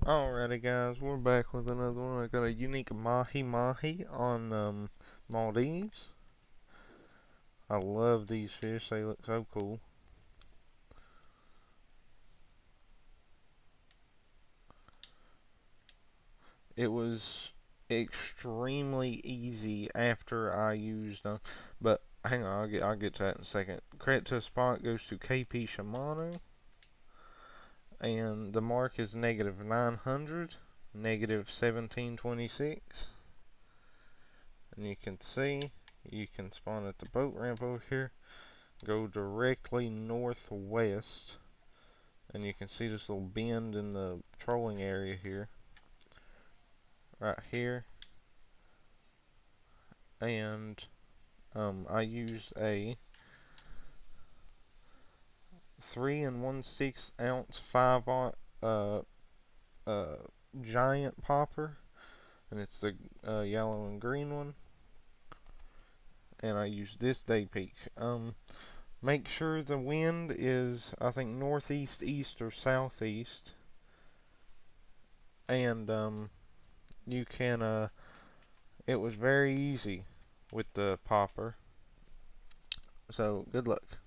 Alrighty guys, we're back with another one. I got a unique Mahi-Mahi on Maldives. I love these fish, they look so cool. It was extremely easy after I used them, but hang on, I'll get to that in a second. Credit to the spot goes to KP Shimano, and the mark is negative 900, negative 1726. And you can see, you can spawn at the boat ramp over here. Go directly northwest, and you can see this little bend in the trolling area here, right here. And I used a 3 1/6 ounce 5-aught uh, giant popper, and it's the yellow and green one. And I used this day peak. Make sure the wind is, I think, northeast, east, or southeast, and you can it was very easy with the popper. So good luck.